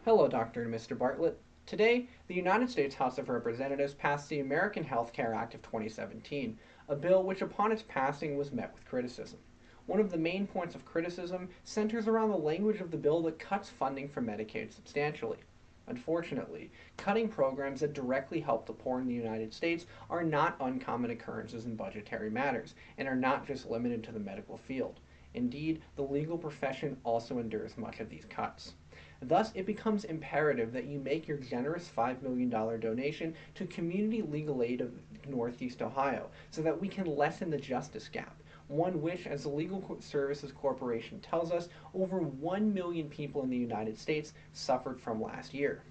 Hello, Dr. and Mr. Bartlett. Today, the United States House of Representatives passed the American Health Care Act of 2017, a bill which, upon its passing, was met with criticism. One of the main points of criticism centers around the language of the bill that cuts funding for Medicaid substantially. Unfortunately, cutting programs that directly help the poor in the United States are not uncommon occurrences in budgetary matters and are not just limited to the medical field. Indeed, the legal profession also endures much of these cuts. Thus, it becomes imperative that you make your generous $5 million donation to Community Legal Aid of Northeast Ohio so that we can lessen the justice gap, one which, as the Legal Services Corporation tells us, over 1 million people in the United States suffered from last year.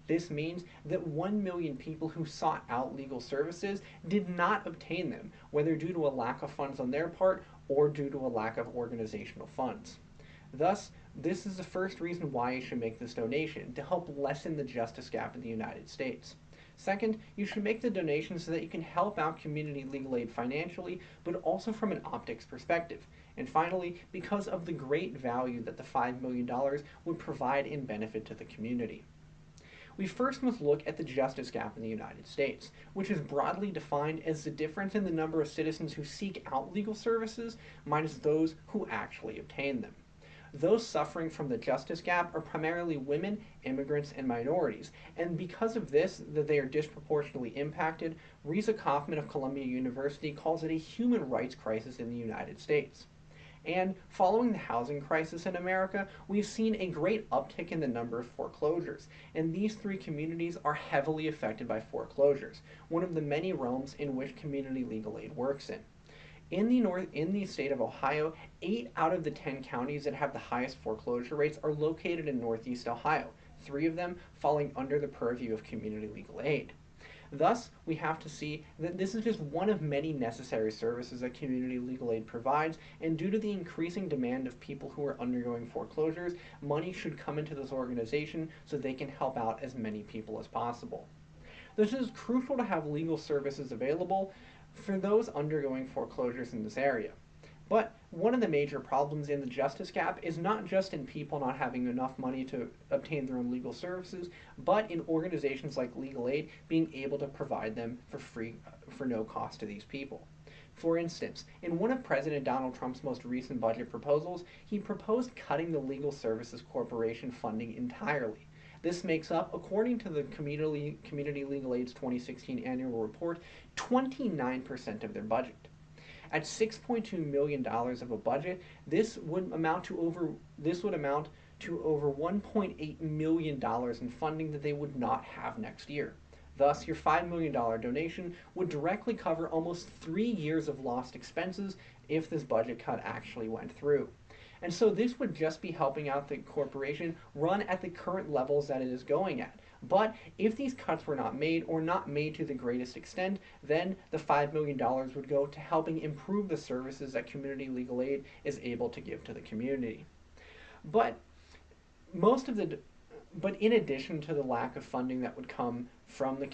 This means that 1 million people who sought out legal services did not obtain them, whether due to a lack of funds on their part or due to a lack of organizational funds. Thus, this is the first reason why you should make this donation, to help lessen the justice gap in the United States. Second, you should make the donation so that you can help out community legal aid financially, but also from an optics perspective. And finally, because of the great value that the $5 million would provide in benefit to the community. We first must look at the justice gap in the United States, which is broadly defined as the difference in the number of citizens who seek out legal services minus those who actually obtain them. Those suffering from the justice gap are primarily women, immigrants, and minorities, and because of this, that they are disproportionately impacted, Risa Kaufman of Columbia University calls it a human rights crisis in the United States. And following the housing crisis in America, we've seen a great uptick in the number of foreclosures, and these three communities are heavily affected by foreclosures, one of the many realms in which community legal aid works in. In the state of Ohio, 8 out of the 10 counties that have the highest foreclosure rates are located in Northeast Ohio, 3 of them falling under the purview of community legal aid. Thus, we have to see that this is just one of many necessary services that community legal aid provides, and due to the increasing demand of people who are undergoing foreclosures, money should come into this organization so they can help out as many people as possible. This is crucial to have legal services available for those undergoing foreclosures in this area. But one of the major problems in the justice gap is not just in people not having enough money to obtain their own legal services, but in organizations like Legal Aid being able to provide them for free, for no cost to these people. For instance, in one of President Donald Trump's most recent budget proposals, he proposed cutting the Legal Services Corporation funding entirely. This makes up, according to the Community Legal Aid's 2016 annual report, 29% of their budget. At $6.2 million of a budget, this would amount to over $1.8 million in funding that they would not have next year. Thus, your $5 million donation would directly cover almost 3 years of lost expenses if this budget cut actually went through. And so this would just be helping out the corporation run at the current levels that it is going at. But if these cuts were not made, or not made to the greatest extent, then the $5 million would go to helping improve the services that community legal aid is able to give to the community. But most of the but in addition to the lack of funding that would come from the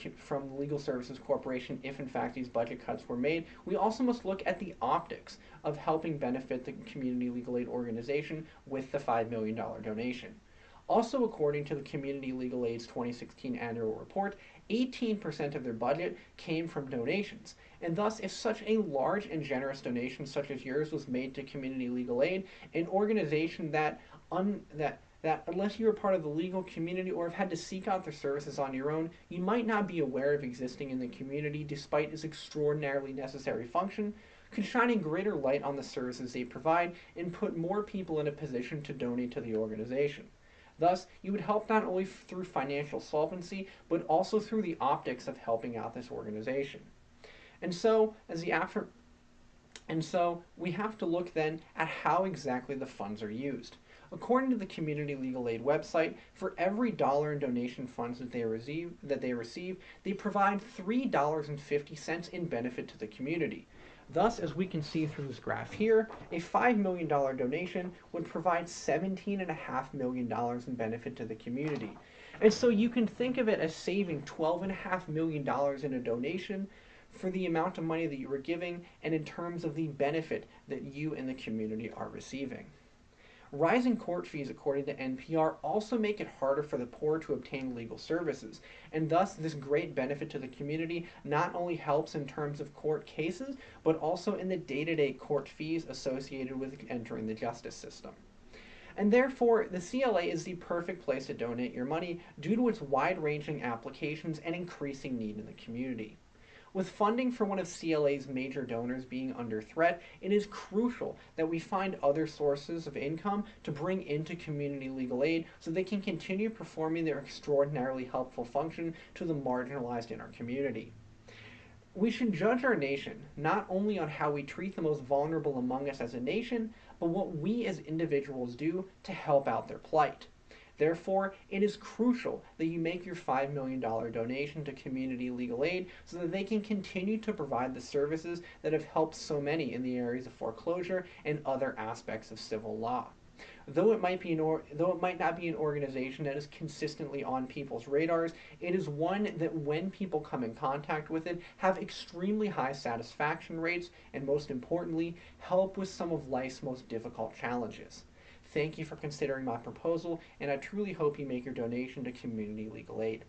Legal Services Corporation if in fact these budget cuts were made, we also must look at the optics of helping benefit the Community Legal Aid organization with the $5 million donation. Also, according to the Community Legal Aid's 2016 annual report, 18% of their budget came from donations. And thus, if such a large and generous donation such as yours was made to Community Legal Aid, an organization that unless you are part of the legal community or have had to seek out their services on your own, you might not be aware of existing in the community despite its extraordinarily necessary function, could shine a greater light on the services they provide and put more people in a position to donate to the organization. Thus, you would help not only through financial solvency, but also through the optics of helping out this organization. And so, we have to look then at how exactly the funds are used. According to the Community Legal Aid website, for every dollar in donation funds that they receive, they provide $3.50 in benefit to the community. Thus, as we can see through this graph here, a $5 million donation would provide $17.5 million in benefit to the community. And so you can think of it as saving $12.5 million in a donation for the amount of money that you were giving and in terms of the benefit that you and the community are receiving. Rising court fees, according to NPR, also make it harder for the poor to obtain legal services, and thus this great benefit to the community not only helps in terms of court cases, but also in the day-to-day court fees associated with entering the justice system. And therefore, the CLA is the perfect place to donate your money due to its wide-ranging applications and increasing need in the community. With funding for one of CLA's major donors being under threat, it is crucial that we find other sources of income to bring into community legal aid so they can continue performing their extraordinarily helpful function to the marginalized in our community. We should judge our nation not only on how we treat the most vulnerable among us as a nation, but what we as individuals do to help out their plight. Therefore, it is crucial that you make your $5 million donation to community legal aid so that they can continue to provide the services that have helped so many in the areas of foreclosure and other aspects of civil law. Though it might not be an organization that is consistently on people's radars, it is one that when people come in contact with it have extremely high satisfaction rates and most importantly help with some of life's most difficult challenges. Thank you for considering my proposal, and I truly hope you make your donation to Community Legal Aid.